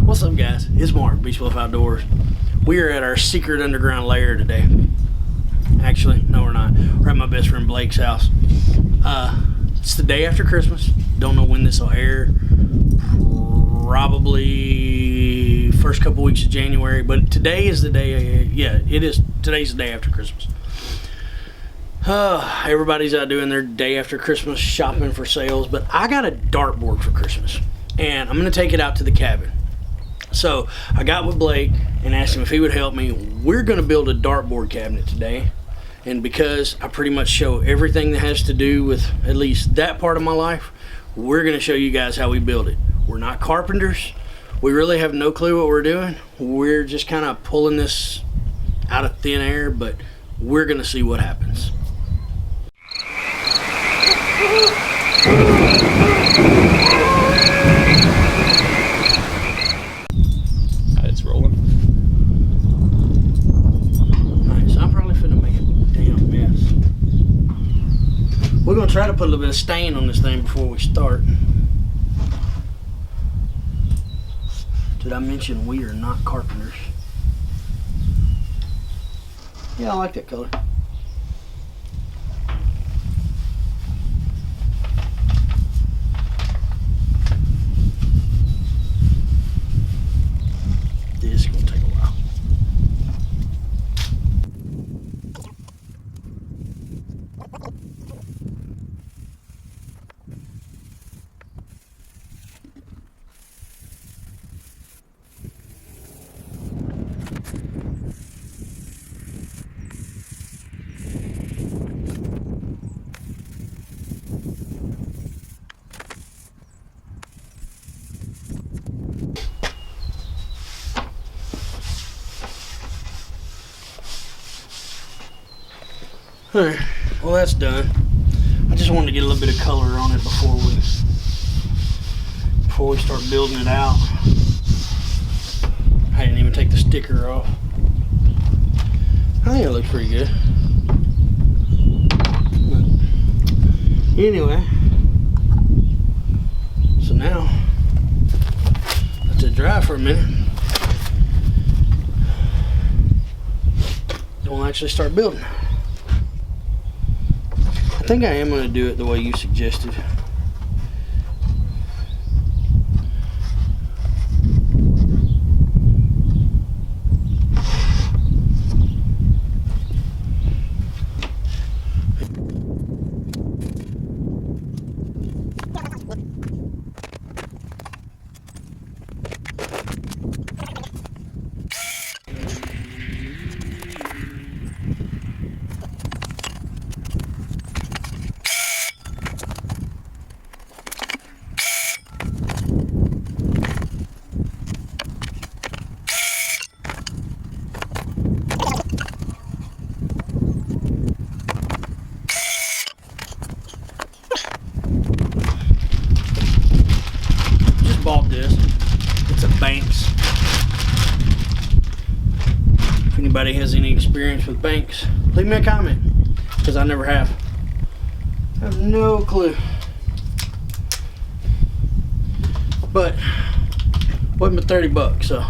What's up, guys? It's Mark, Beach Bluff Outdoors. We are at our secret underground lair today. Actually, no, we're not. We're at my best friend Blake's house. It's the day after Christmas. Don't know when this will air. Probably first couple weeks of January. But today is the day. Yeah, it is. Today's the day after Christmas. Everybody's out doing their day after Christmas shopping for sales. But I got a dartboard for Christmas, and I'm going to take it out to the cabin. So I got with Blake and asked him if he would help me. We're going to build a dartboard cabinet today. And because I pretty much show everything that has to do with at least that part of my life, we're going to show you guys how we build it. We're not carpenters. We really have no clue what we're doing. We're just kind of pulling this out of thin air, but we're going to see what happens. It's rolling. Alright, so I'm probably finna make a damn mess. We're gonna try to put a little bit of stain on this thing before we start. Did I mention we are not carpenters? Yeah, I like that color. This is gonna take a while. Alright, well that's done. I just wanted to get a little bit of color on it before we start building it out. I didn't even take the sticker off. I think it looks pretty good. But anyway, so now let it dry for a minute. Then we'll actually start building. I think I am going to do it the way you suggested. Bought this. It's a Banks. If anybody has any experience with Banks, leave me a comment, because I never have. I have no clue. But wasn't but $30, so.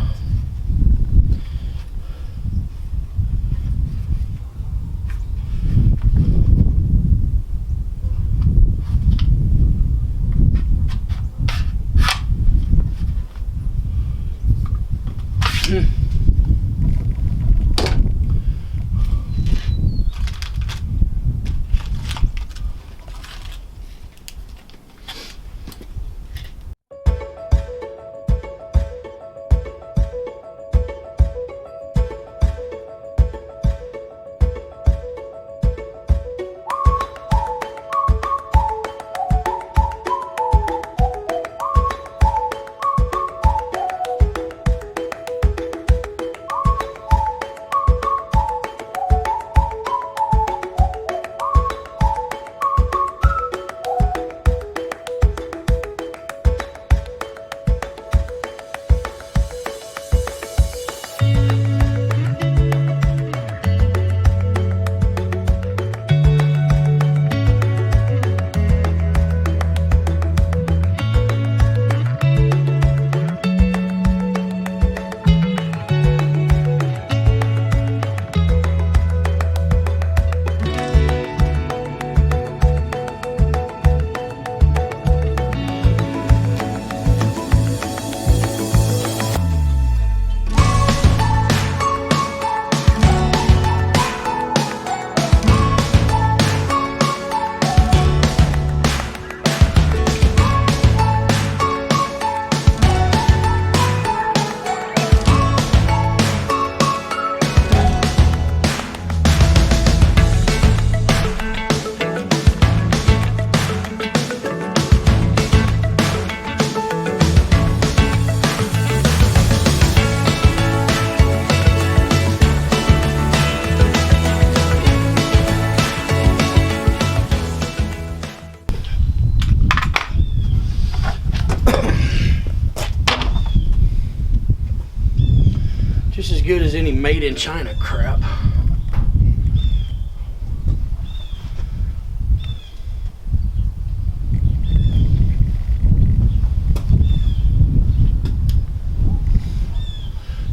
Just as good as any made in China crap.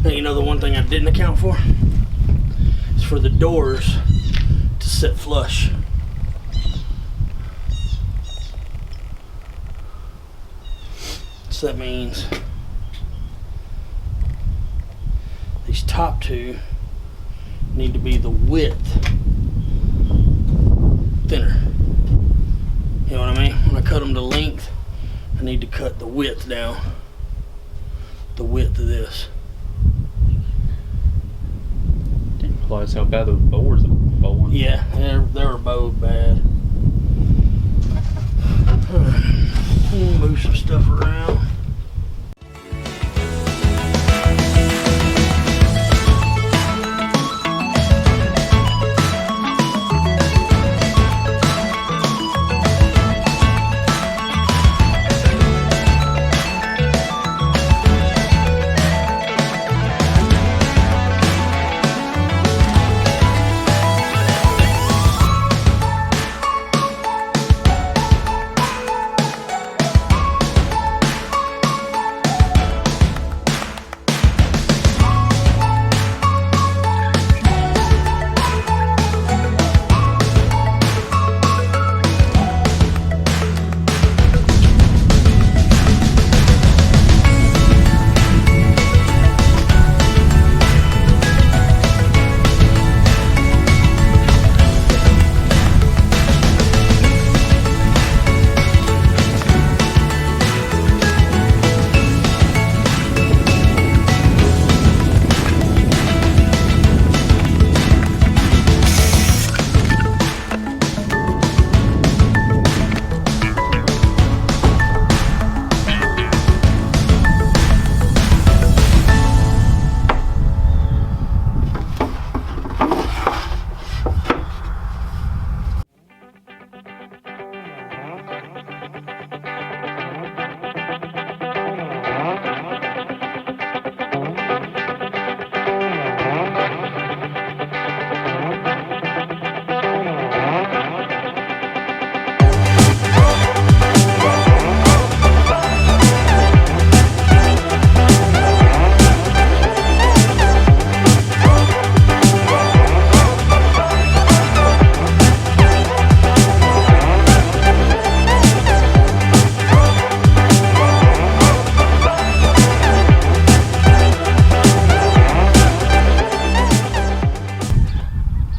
Now, you know the one thing I didn't account for is for the doors to sit flush. So that means these top two need to be the width thinner. You know what I mean? When I cut them to length, I need to cut the width down. The width of this. Didn't realize how bad those boards are bowing. Yeah, they were bowed bad. Move some stuff around.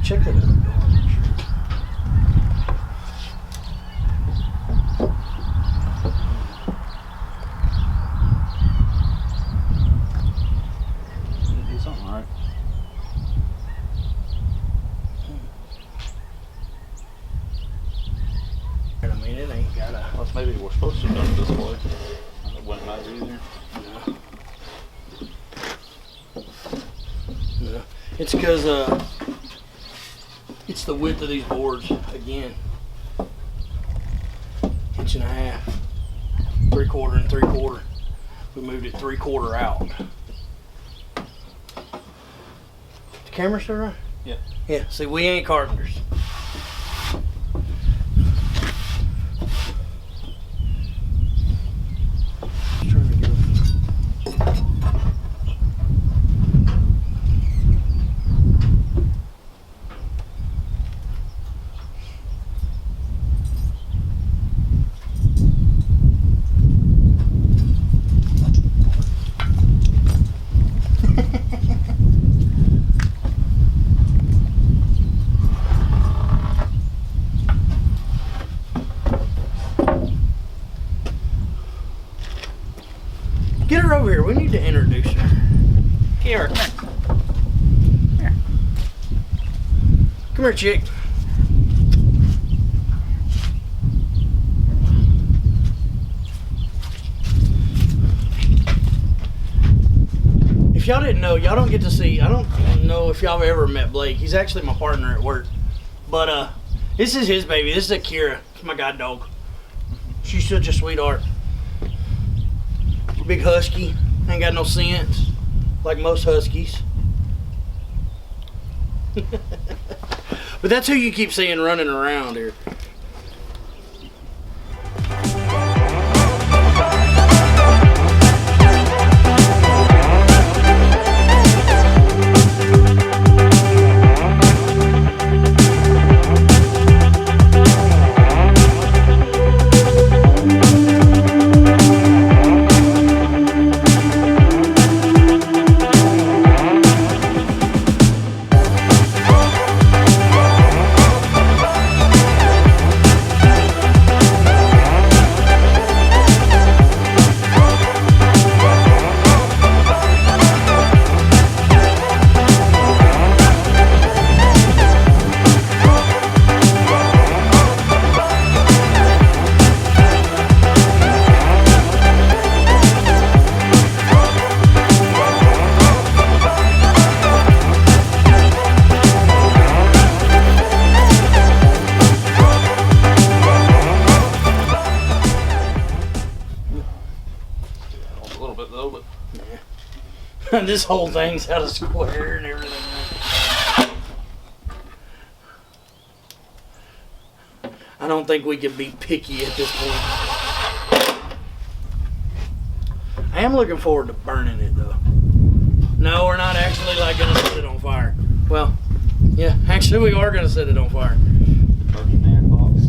Check that other door. Do something right. I mean, it ain't got a. Well, maybe we're supposed to do it this way. It wouldn't matter either. No. It's because it's the width of these boards again. 1.5 inches, 3/4 and 3/4. We moved it 3/4 out. The camera still right? Yeah. Yeah. See, we ain't carpenters. Get her over here. We need to introduce her. Here, come here. Come here, chick. If y'all didn't know, y'all don't get to see, I don't know if y'all have ever met Blake. He's actually my partner at work. But this is his baby. This is Akira. It's my guide dog. She's such a sweetheart. Big husky. Ain't got no sense. Like most huskies. But that's who you keep seeing running around here. A little bit though, but This whole thing's out of square and everything. I don't think we can be picky at this point. I am looking forward to burning it though. No, we're not actually like gonna set it on fire. Well, yeah, actually we are gonna set it on fire. Burning Man box.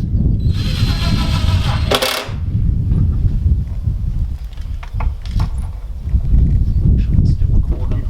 Still recording.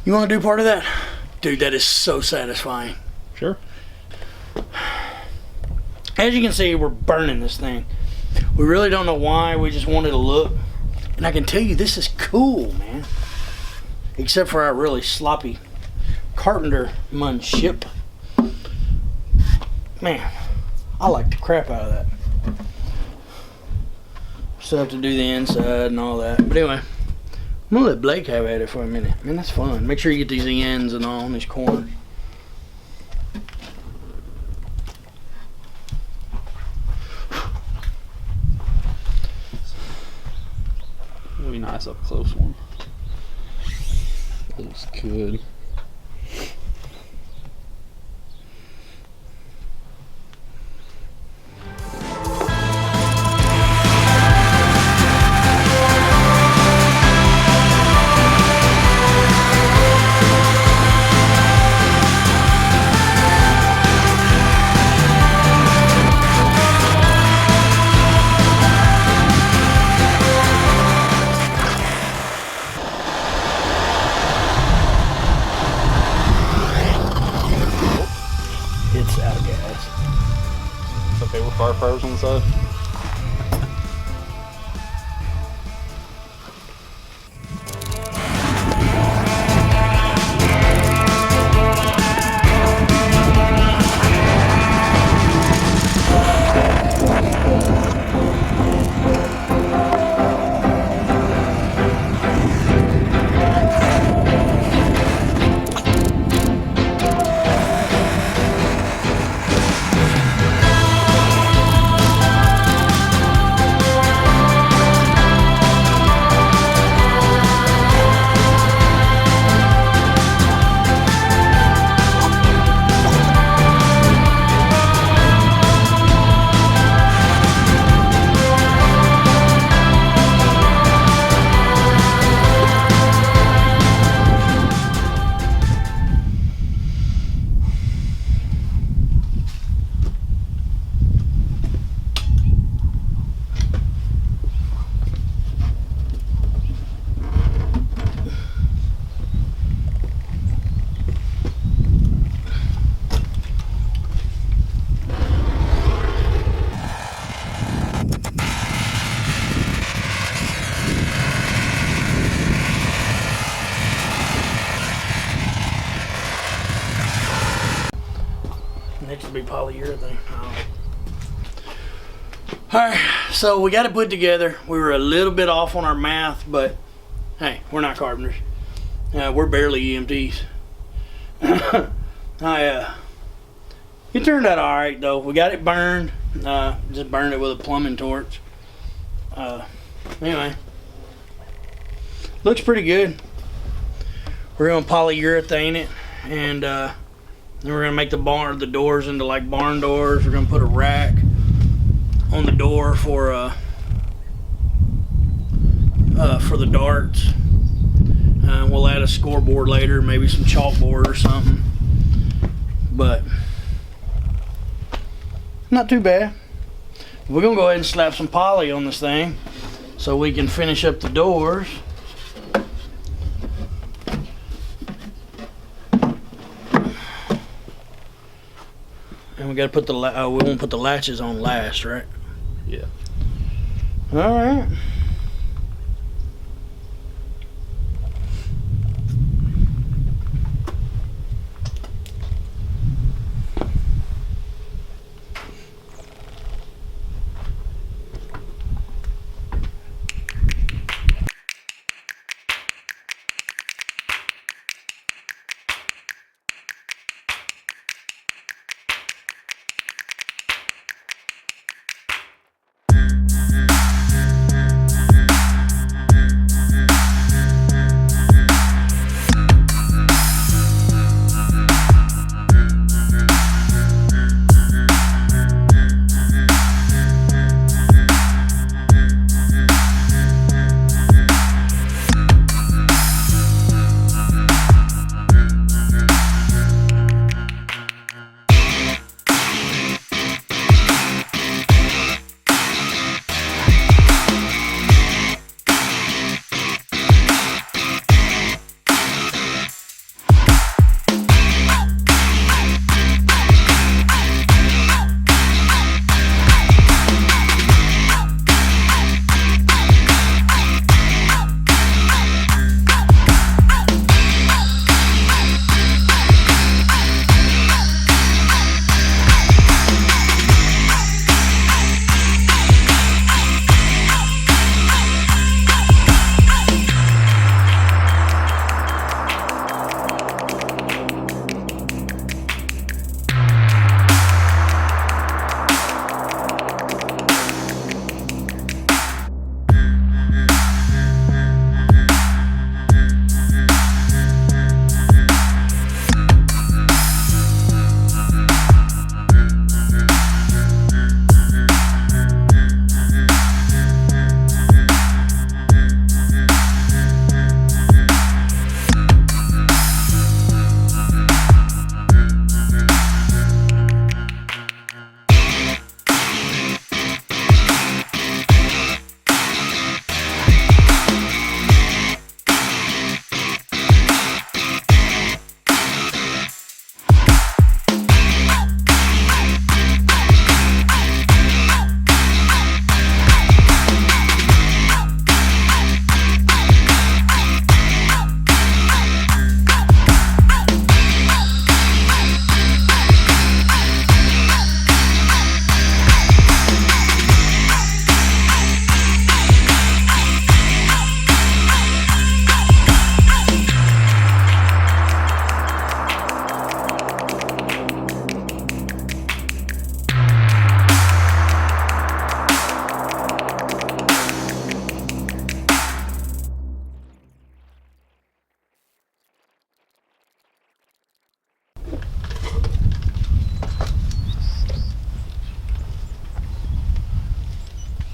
You want to do part of that? Dude, that is so satisfying. Sure. As you can see, we're burning this thing. We really don't know why, we just wanted to look. And I can tell you, this is cool, man. Except for our really sloppy carpenter ship. Man, I like the crap out of that. Still have to do the inside and all that. But anyway, I'm gonna let Blake have at it for a minute. Man, that's fun. Make sure you get these ends and all on these corners. It'll be nice up close one. Looks good. It's out of gas. It's okay with fire fires on the side. to be polyurethane. Alright, so we got it put together. We were a little bit off on our math, but hey, we're not carpenters. We're barely EMTs. It turned out alright though. We got it burned. Just burned it with a plumbing torch. Anyway, looks pretty good. We're gonna polyurethane it, and then we're gonna make the doors into like barn doors. We're gonna put a rack on the door for the darts. We'll add a scoreboard later, maybe some chalkboard or something. But not too bad. We're gonna go ahead and slap some poly on this thing so we can finish up the doors. And we gotta put we won't put the latches on last, right? Yeah. All right.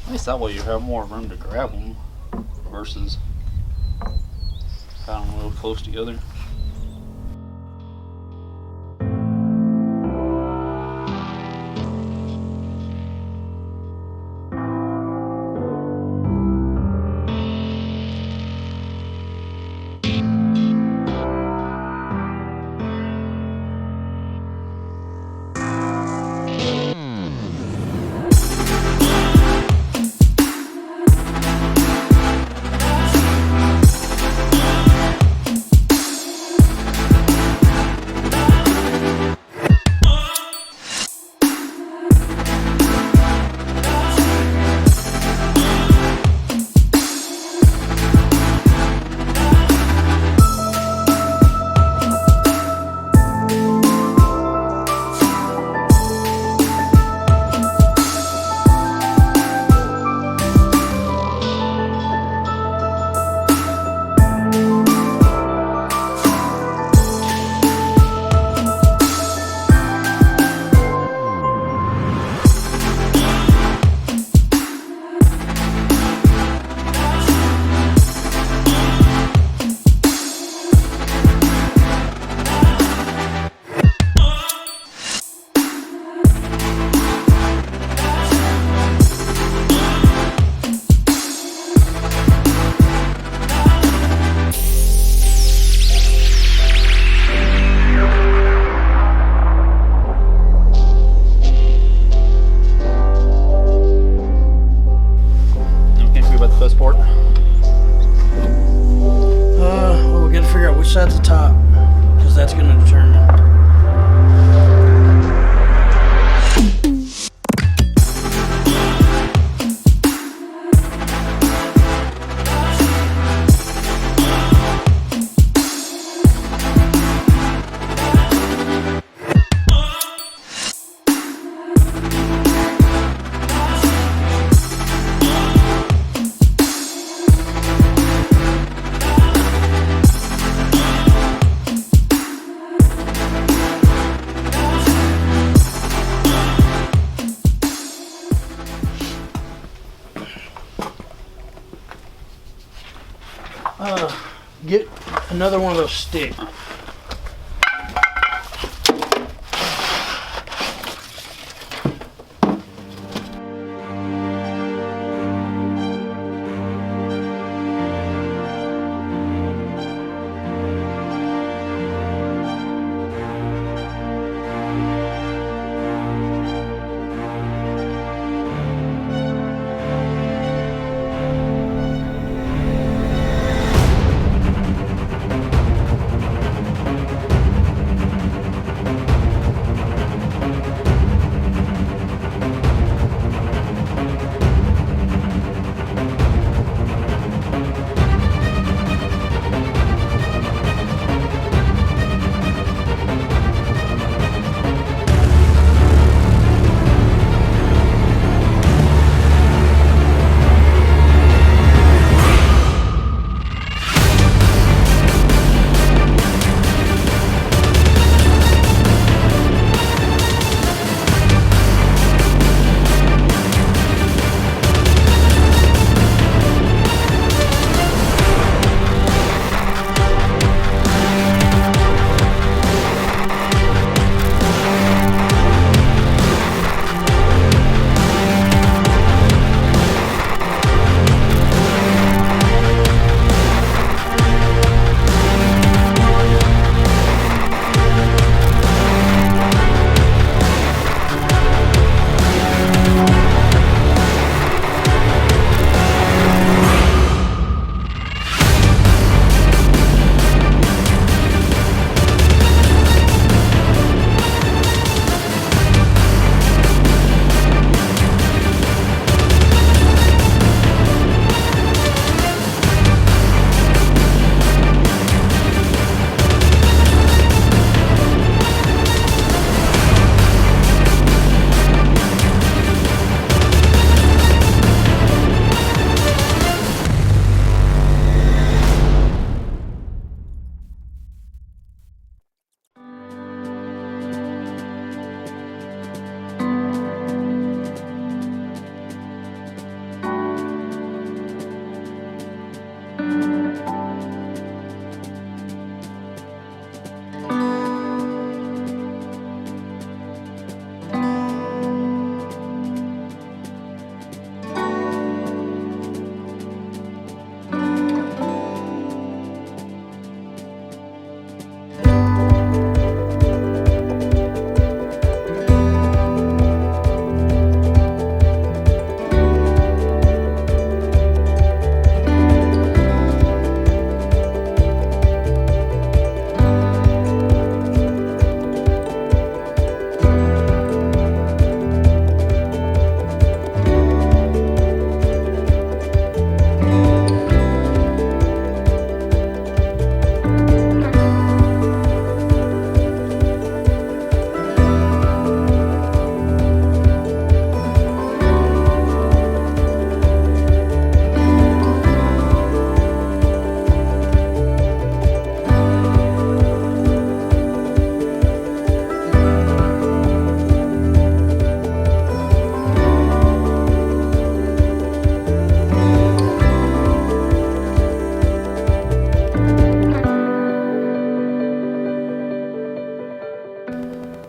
At least that way you have more room to grab them versus having them real close together. get another one of those sticks.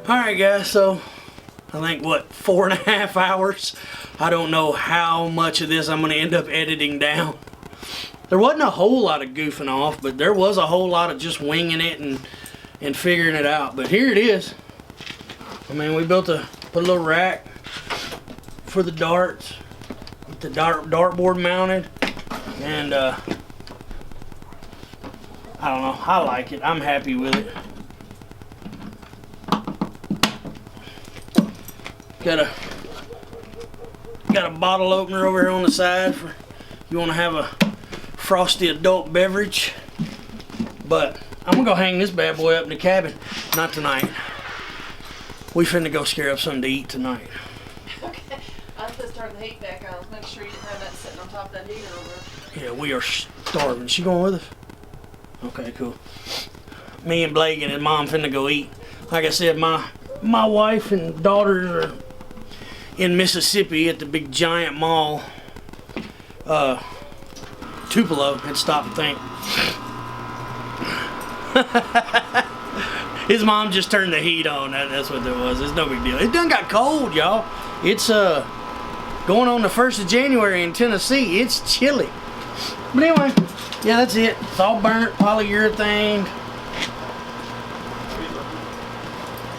Alright guys, so I think what, 4.5 hours? I don't know how much of this I'm going to end up editing down. There wasn't a whole lot of goofing off, but there was a whole lot of just winging it and figuring it out. But here it is. I mean, we put a little rack for the darts, with the dartboard mounted, and I don't know, I like it. I'm happy with it. Got a bottle opener over here on the side for you want to have a frosty adult beverage. But I'm gonna go hang this bad boy up in the cabin. Not tonight. We finna go scare up something to eat tonight. Okay. I have to start the heat back on. Make sure you didn't have that sitting on top of that heater over there. Yeah, we are starving. She going with us? Okay, cool. Me and Blake and his mom finna go eat. Like I said, my wife and daughters are in Mississippi at the big giant mall. Tupelo, had stopped to think. His mom just turned the heat on. That's what that was. It's no big deal. It done got cold, y'all. It's going on the 1st of January in Tennessee. It's chilly. But anyway, yeah, that's it. It's all burnt, polyurethane.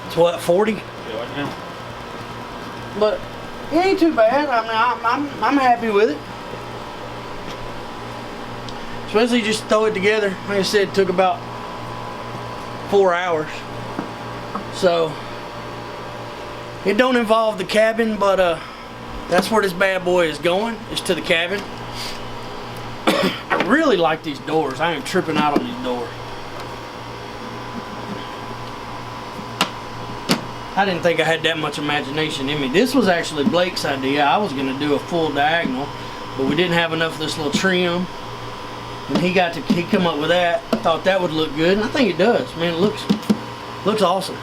It's what, 40? Yeah, like him. But it ain't too bad. I mean, I'm happy with it. Especially just throw it together. Like I said, it took about 4 hours. So it don't involve the cabin, but that's where this bad boy is going. Is to the cabin. I really like these doors. I am tripping out on these doors. I didn't think I had that much imagination in me. This was actually Blake's idea. I was going to do a full diagonal, but we didn't have enough of this little trim. And he come up with that. I thought that would look good, and I think it does. Man, it looks awesome.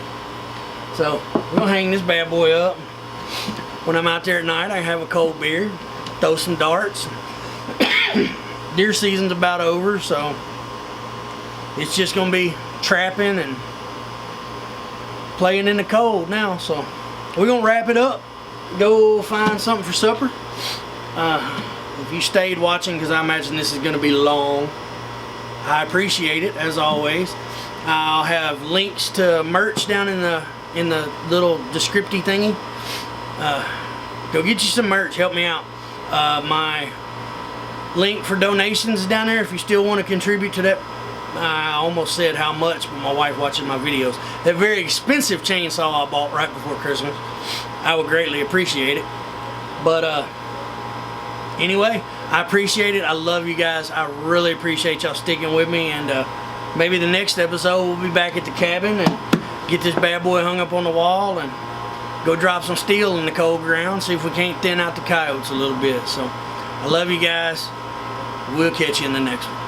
So we're gonna hang this bad boy up. When I'm out there at night, I have a cold beer, throw some darts. Deer season's about over, so it's just gonna be trapping and playing in the cold now. So we're gonna wrap it up, go find something for supper. If you stayed watching, because I imagine this is gonna be long, I appreciate it as always. I'll have links to merch down in the little descripty thingy. Go get you some merch, help me out. My link for donations is down there if you still want to contribute to that. I almost said how much, but my wife watching my videos. That very expensive chainsaw I bought right before Christmas, I would greatly appreciate it. But anyway, I appreciate it. I love you guys. I really appreciate y'all sticking with me, and maybe the next episode we'll be back at the cabin and get this bad boy hung up on the wall and go drop some steel in the cold ground, see if we can't thin out the coyotes a little bit. So I love you guys. We'll catch you in the next one.